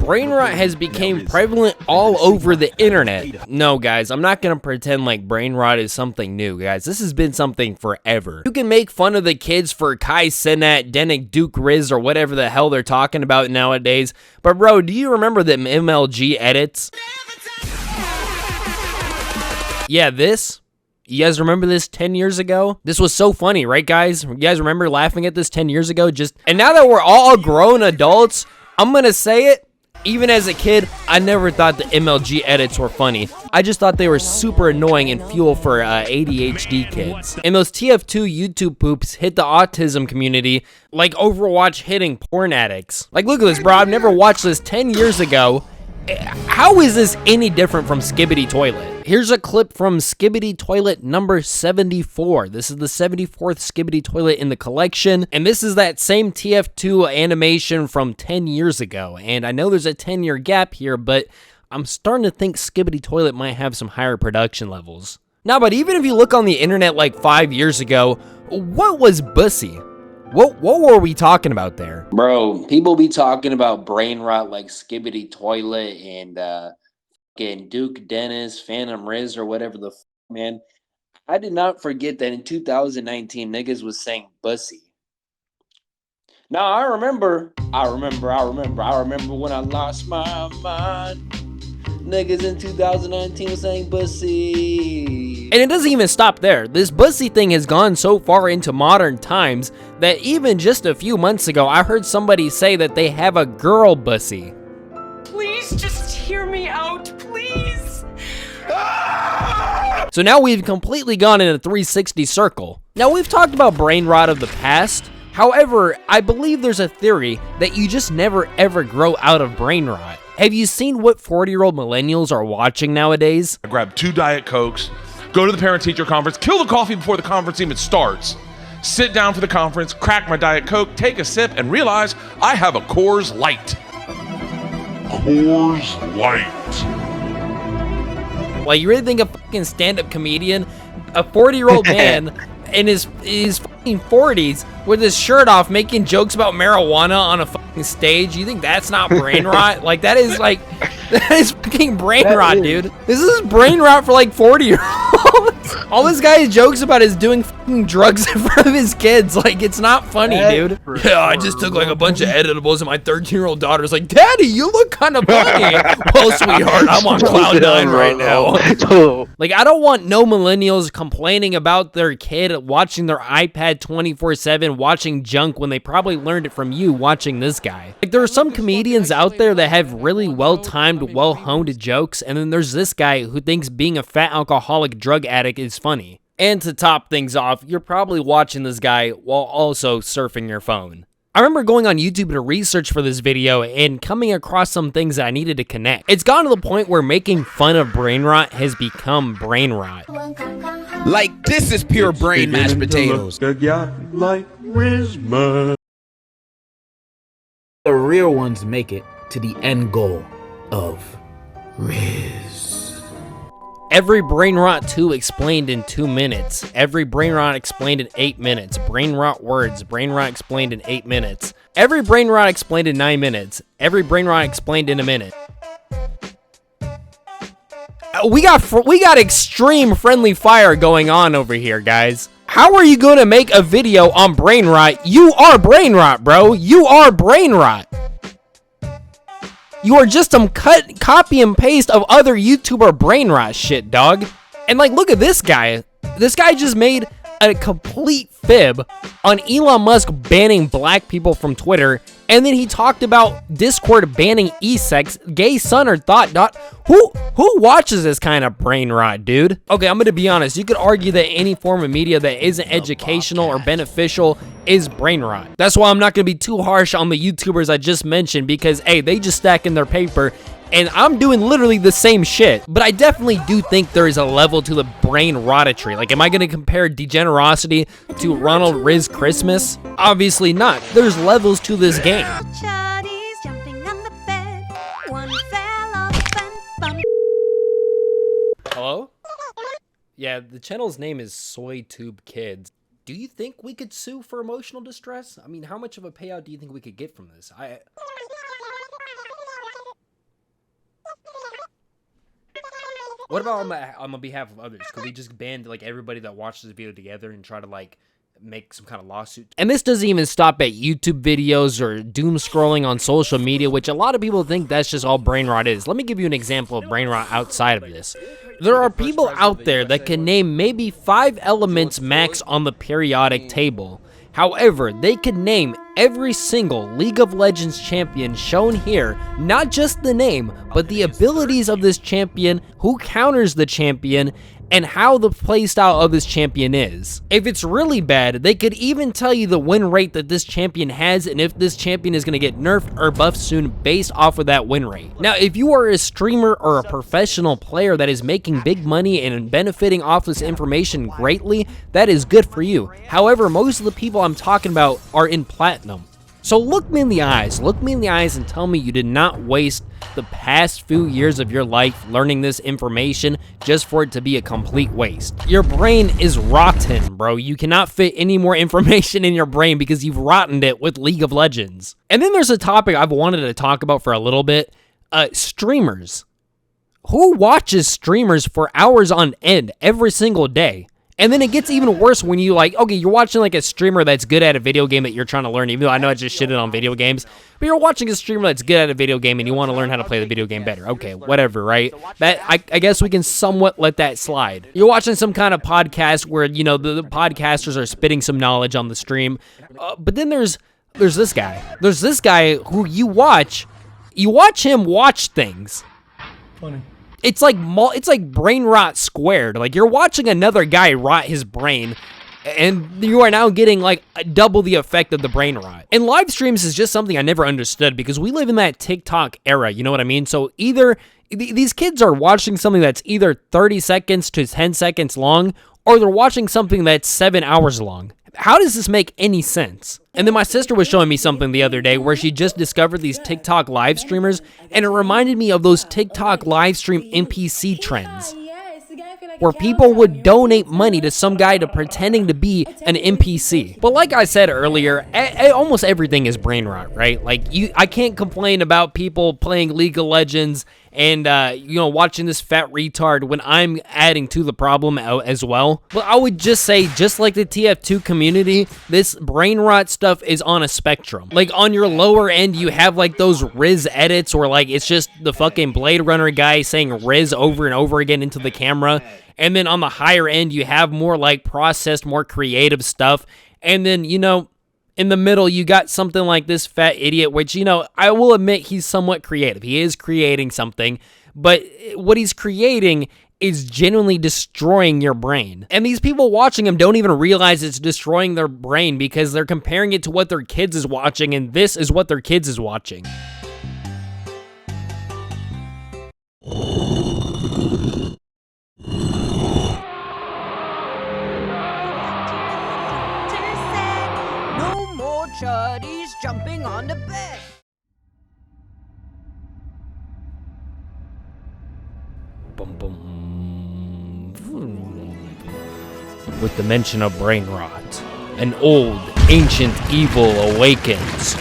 brain rot has become prevalent all over the internet. No, guys, I'm not gonna pretend like brain rot is something new, guys. This has been something forever. You can make fun of the kids for Kai Cenat, Denik Duke Riz, or whatever the hell they're talking about nowadays. But bro, do you remember the MLG edits? Yeah, this? You guys remember this 10 years ago? This was so funny, right, guys? You guys remember laughing at this 10 years ago? And now that we're all grown adults, I'm gonna say it, even as a kid, I never thought the MLG edits were funny. I just thought they were super annoying and fuel for ADHD kids. And those TF2 YouTube poops hit the autism community like Overwatch hitting porn addicts. Like, look at this, bro. I've never watched this 10 years ago. How is this any different from Skibidi Toilet? Here's a clip from Skibidi Toilet number 74. This is the 74th Skibidi Toilet in the collection, and this is that same TF2 animation from 10 years ago. And I know there's a 10-year gap here, but I'm starting to think Skibidi Toilet might have some higher production levels. Now, but even if you look on the internet like 5 years ago, what was Bussy? What were we talking about there? Bro, people be talking about brain rot like Skibidi Toilet and fucking Duke Dennis, Phantom Riz, or whatever the man. I did not forget that in 2019, niggas was saying bussy. Now, I remember when I lost my mind. Niggas in 2019 was saying bussy. And it doesn't even stop there. This bussy thing has gone so far into modern times that even just a few months ago, I heard somebody say that they have a girl bussy. Please just hear me out, please. So now we've completely gone in a 360 circle. Now, we've talked about brain rot of the past. However, I believe there's a theory that you just never ever grow out of brain rot. Have you seen what 40-year-old millennials are watching nowadays? I grab 2 Diet Cokes, go to the parent-teacher conference, kill the coffee before the conference even starts, sit down for the conference, crack my Diet Coke, take a sip, and realize I have a Coors Light. Coors Light. Like, you really think a fucking stand-up comedian, a 40-year-old man in his fucking 40s with his shirt off making jokes about marijuana on a fucking stage, you think that's not brain rot? Like, that is fucking brain rot, dude. This is brain rot for like 40-year-olds. All this guy jokes about is doing fucking drugs in front of his kids. Like, it's not funny, dude. Yeah, I just took like a bunch of editables and my 13-year-old daughter's like, Daddy, you look kind of funny. Well, sweetheart, I'm on cloud 9 right now. Like, I don't want no millennials complaining about their kid watching their iPad 24/7, watching junk when they probably learned it from you watching this guy. Like, there are some comedians out there that have really well-timed, well-honed jokes, and then there's this guy who thinks being a fat alcoholic drug addict is funny. And to top things off, you're probably watching this guy while also surfing your phone. I remember going on YouTube to research for this video and coming across some things that I needed to connect. It's gotten to the point where making fun of brain rot has become brain rot. Like, this is pure brain mashed potatoes. The real ones make it to the end goal of Riz. Every Brain Rot 2 explained in 2 minutes. Every Brain Rot explained in 8 minutes. Brain Rot words. Brain Rot explained in 8 minutes. Every Brain Rot explained in 9 minutes. Every Brain Rot explained in a minute. We got extreme friendly fire going on over here, guys. How are you going to make a video on brain rot? You are brain rot, bro. You are brain rot. You are just some copy and paste of other YouTuber brain rot shit, dog. And like, look at this guy. This guy just made a complete fib on Elon Musk banning black people from Twitter, and then he talked about Discord banning e-sex, gay son or thought dot. Who watches this kind of brain rot, dude? Okay, I'm gonna be honest. You could argue that any form of media that isn't educational or beneficial is brain rot. That's why I'm not gonna be too harsh on the YouTubers I just mentioned, because hey, they just stack in their paper. And I'm doing literally the same shit. But I definitely do think there is a level to the brain rotatory. Like, am I going to compare degenerosity to Ronald Riz Christmas? Obviously not. There's levels to this game. Hello? Yeah, the channel's name is SoyTube Kids. Do you think we could sue for emotional distress? I mean, how much of a payout do you think we could get from this? What about on the behalf of others? Could we just ban like everybody that watches this video together and try to like make some kind of lawsuit? And this doesn't even stop at YouTube videos or doom scrolling on social media, which a lot of people think that's just all brain rot is. Let me give you an example of brain rot outside of this. There are people out there that can name maybe 5 elements max on the periodic table. However, they could name every single League of Legends champion shown here, not just the name, but the abilities of this champion, who counters the champion, and how the playstyle of this champion is. If it's really bad, they could even tell you the win rate that this champion has and if this champion is going to get nerfed or buffed soon based off of that win rate. Now, if you are a streamer or a professional player that is making big money and benefiting off this information greatly, that is good for you. However, most of the people I'm talking about are in platinum. So look me in the eyes and tell me you did not waste the past few years of your life learning this information just for it to be a complete waste. Your brain is rotten, bro. You cannot fit any more information in your brain because you've rottened it with League of Legends. And then there's a topic I've wanted to talk about for a little bit, streamers. Who watches streamers for hours on end every single day? And then it gets even worse when you okay, you're watching like a streamer that's good at a video game that you're trying to learn, even though I know I just shitted on video games, but you're watching a streamer that's good at a video game and you want to learn how to play the video game better. Okay, whatever, right? That I guess we can somewhat let that slide. You're watching some kind of podcast where, you know, the podcasters are spitting some knowledge on the stream, but then there's this guy. There's this guy who you watch him watch things. Funny. It's like brain rot squared. Like, you're watching another guy rot his brain, and you are now getting like double the effect of the brain rot. And live streams is just something I never understood because we live in that TikTok era, you know what I mean? So either these kids are watching something that's either 30 seconds to 10 seconds long, or they're watching something that's 7 hours long. How does this make any sense? And then my sister was showing me something the other day where she just discovered these TikTok live streamers, and it reminded me of those TikTok live stream NPC trends, where people would donate money to some guy to pretending to be an NPC. But like I said earlier, almost everything is brain rot, right? Like, I can't complain about people playing League of Legends and, you know, watching this fat retard when I'm adding to the problem as well. But I would just say, just like the TF2 community, this brain rot stuff is on a spectrum. Like, on your lower end, you have, like, those Riz edits where, like, it's just the fucking Blade Runner guy saying Riz over and over again into the camera. And then on the higher end, you have more, like, processed, more creative stuff. And then, you know, in the middle, you got something like this fat idiot, which, you know, I will admit he's somewhat creative. He is creating something, but what he's creating is genuinely destroying your brain. And these people watching him don't even realize it's destroying their brain because they're comparing it to what their kids is watching, and this is what their kids is watching. Chuddies jumping on the bed. Boom, boom. With the mention of brain rot, an old, ancient evil awakens.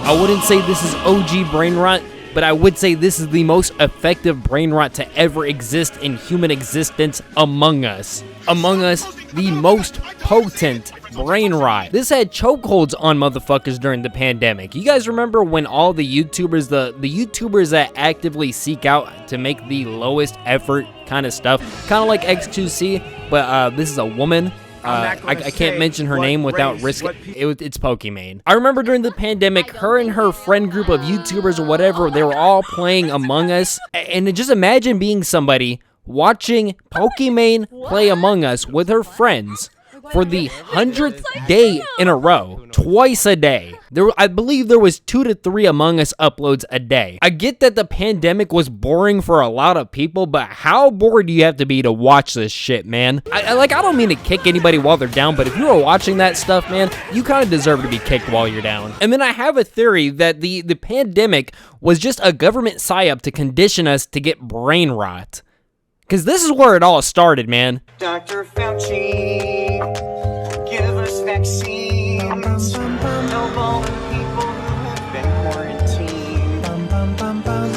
I wouldn't say this is OG brain rot, but I would say this is the most effective brain rot to ever exist in human existence Among Us. Among Us, the most potent brain rot. This had chokeholds on motherfuckers during the pandemic. You guys remember when all the YouTubers, the YouTubers that actively seek out to make the lowest effort kind of stuff, kind of like X2C, but this is a woman. I can't mention her name without risking it's Pokimane. I remember during the pandemic, her and her friend group of YouTubers or whatever, they were all playing Among Us. And just imagine being somebody watching Pokimane play Among Us with her friends for the 100th day in a row, twice a day. I believe there was 2 to 3 Among Us uploads a day. I get that the pandemic was boring for a lot of people, but how bored do you have to be to watch this shit, man? I don't mean to kick anybody while they're down, but if you are watching that stuff, man, you kind of deserve to be kicked while you're down. And then I have a theory that the pandemic was just a government psyop to condition us to get brain rot. Because this is where it all started, man. Dr. Fauci, give us vaccines. Help all the people who have been quarantined.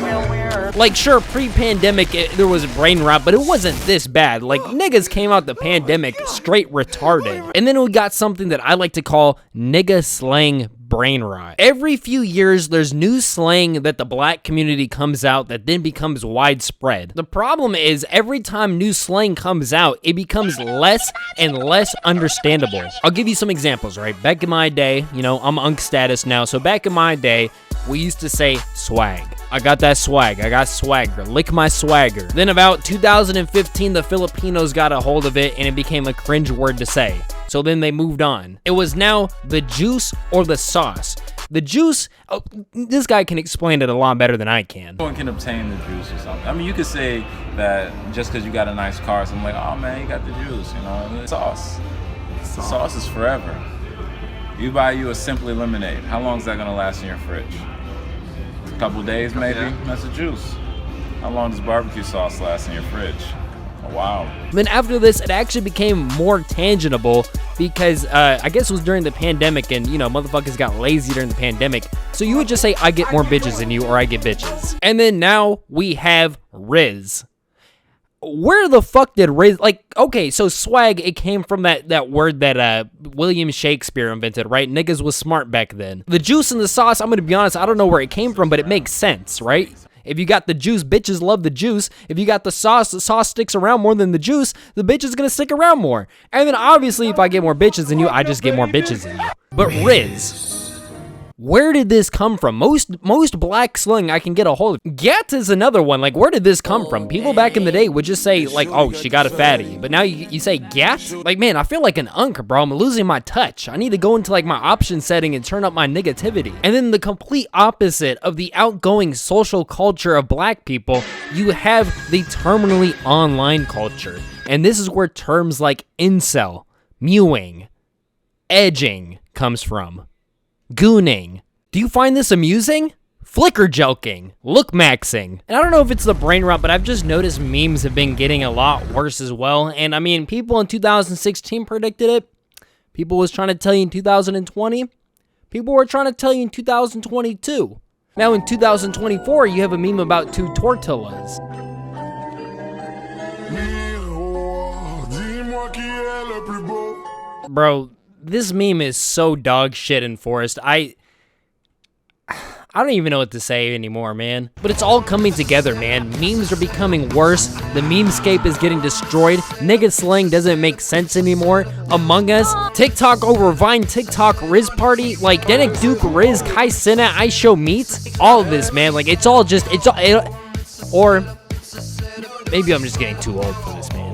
Well, we're Like, sure, pre-pandemic, there was brain rot, but it wasn't this bad. Like, niggas came out the pandemic straight retarded. And then we got something that I like to call nigga slang brain rot. Every few years, there's new slang that the black community comes out that then becomes widespread. The problem is, every time new slang comes out, it becomes less and less understandable. I'll give you some examples, right? Back in my day, you know, I'm unk status now, so back in my day, we used to say swag. I got that swag. I got swagger. Lick my swagger. Then about 2015, the Filipinos got a hold of it and it became a cringe word to say. So then they moved on. It was now the juice or the sauce. The juice, oh, this guy can explain it a lot better than I can. One can obtain the juice or something. I mean, you could say that just because you got a nice car, so I'm like, oh man, you got the juice, you know, the sauce. The sauce is forever. You buy you a Simply lemonade. How long is that gonna last in your fridge? A couple days maybe? Yeah. That's the juice. How long does barbecue sauce last in your fridge? A while. Then after this, it actually became more tangible because I guess it was during the pandemic and, you know, motherfuckers got lazy during the pandemic. So you would just say, I get more bitches than you or I get bitches. And then now we have Riz. Where the fuck did Riz, like, okay, so swag, it came from that word that William Shakespeare invented, right? Niggas was smart back then. The juice and the sauce, I'm gonna be honest, I don't know where it came from, but it makes sense, right? If you got the juice, bitches love the juice. If you got the sauce sticks around more than the juice, the bitch is gonna stick around more. And then obviously, if I get more bitches than you, I just get more bitches than you. But Riz, where did this come from? Most black slang I can get a hold of. Gat is another one. Like, where did this come from? People back in the day would just say, like, oh, she got a fatty. But now you say gat? Like, man, I feel like an unk, bro. I'm losing my touch. I need to go into, like, my option setting and turn up my negativity. And then the complete opposite of the outgoing social culture of black people, you have the terminally online culture. And this is where terms like incel, mewing, edging comes from. Gooning. Do you find this amusing? Flicker joking. Look maxing. And I don't know if it's the brain rot, but I've just noticed memes have been getting a lot worse as well. And I mean, people in 2016 predicted it. People was trying to tell you in 2020. People were trying to tell you in 2022. Now in 2024, you have a meme about two tortillas. Bro, this meme is so dog shit enforced. I don't even know what to say anymore, man. But it's all coming together, man. Memes are becoming worse. The Memescape is getting destroyed. Nigga slang doesn't make sense anymore. Among Us, TikTok over Vine, TikTok Riz Party, like Denik Duke, Riz, Kai Cenat, I Show Meats. All of this, man. Like, it's all just, or maybe I'm just getting too old for this, man.